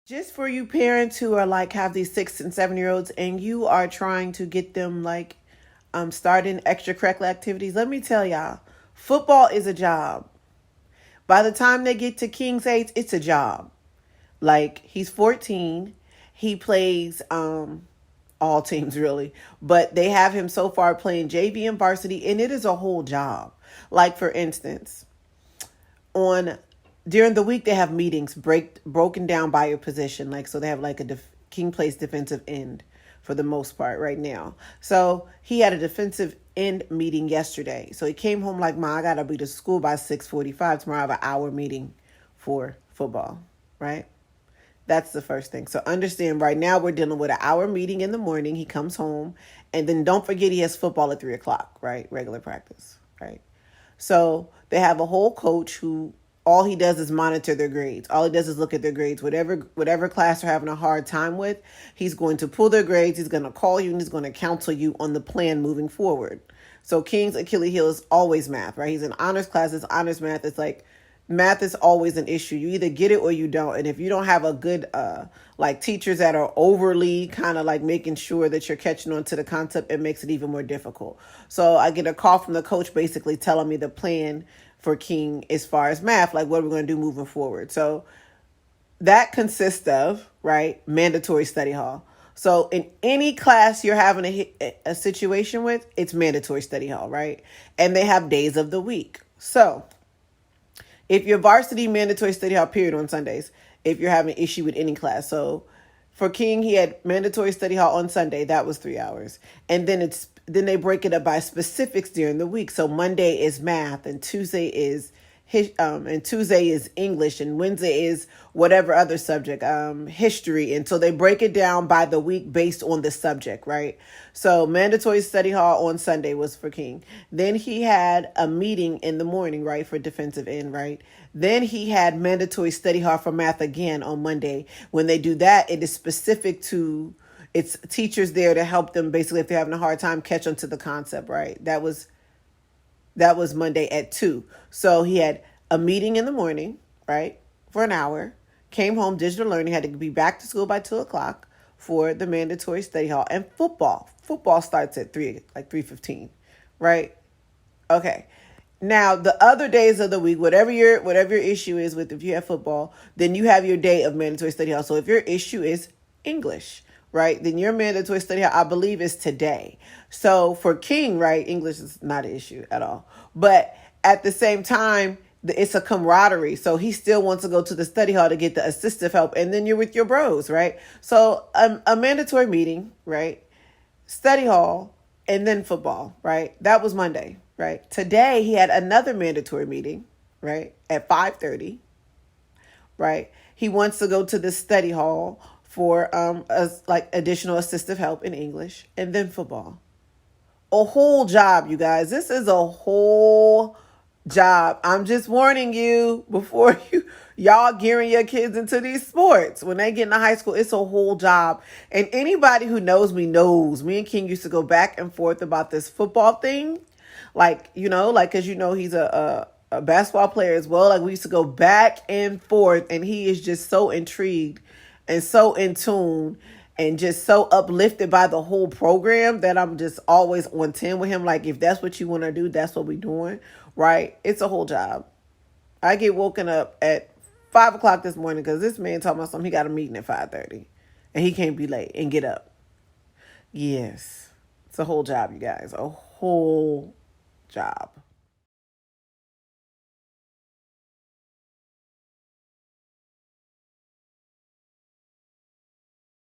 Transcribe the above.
Just for you parents who are like have these 6 and 7 year olds and you are trying to get them like starting extracurricular activities, let me tell y'all, football is a job. By the time they get to King's age, it's a job. Like he's 14. He plays all teams really, but they have him so far playing JV and varsity, and it is a whole job. Like for instance, on during the week they have meetings broken down by your position. Like so they have like King plays defensive end for the most part right now. So he had a defensive end meeting yesterday. So he came home like, "Ma, I gotta be to school by 6:45 tomorrow. I have an hour meeting for football." Right? That's the first thing. So understand right now we're dealing with an hour meeting in the morning. He comes home, and then don't forget he has football at 3 o'clock, right? Regular practice, right? So they have a whole coach who all he does is monitor their grades. All he does is look at their grades. Whatever class they're having a hard time with, he's going to pull their grades. He's going to call you and he's going to counsel you on the plan moving forward. So King's Achilles heel is always math, right? He's in honors classes, honors math. It's like math is always an issue. You either get it or you don't. And if you don't have a good like teachers that are overly kind of like making sure that you're catching on to the concept, it makes it even more difficult. So I get a call from the coach basically telling me the plan for King as far as math, like what we're going to do moving forward. So that consists of, right, mandatory study hall. So in any class you're having a situation with, it's mandatory study hall, right? And they have days of the week. So if you're varsity, mandatory study hall period on Sundays, if you're having an issue with any class. So for King, he had mandatory study hall on Sunday. That was 3 hours. And then they break it up by specifics during the week. So Monday is math, and Tuesday is English, and Wednesday is whatever other subject, history. And so they break it down by the week based on the subject, right? So mandatory study hall on Sunday was for King. Then he had a meeting in the morning, right, for defensive end, right? Then he had mandatory study hall for math again on Monday. When they do that, it is specific to it's teachers there to help them basically if they're having a hard time catch on to the concept, right? That was Monday at 2. So he had a meeting in the morning, right, for an hour, came home, digital learning, had to be back to school by 2 o'clock for the mandatory study hall, and football. Football starts at 3:15, right? Okay. Now, the other days of the week, whatever your issue is with, if you have football, then you have your day of mandatory study hall. So if your issue is English, right, then your mandatory study hall, I believe, is today. So for King, right, English is not an issue at all. But at the same time, it's a camaraderie. So he still wants to go to the study hall to get the assistive help. And then you're with your bros, right? So a mandatory meeting, right, study hall, and then football, right? That was Monday, right? Today he had another mandatory meeting, right, at 5:30, right? He wants to go to the study hall for like additional assistive help in English, and then football. A whole job, you guys. This is a whole job. I'm just warning you before y'all gearing your kids into these sports. When they get into high school, it's a whole job. And anybody who knows me knows me and King used to go back and forth about this football thing. Like, because he's a basketball player as well. Like we used to go back and forth, and he is just so intrigued and so in tune and just so uplifted by the whole program that I'm just always on 10 with him. Like, if that's what you want to do, that's what we're doing, right? It's a whole job. I get woken up at 5 o'clock this morning because this man told me something. He got a meeting at 5:30 and he can't be late and get up. Yes, it's a whole job, you guys. A whole job.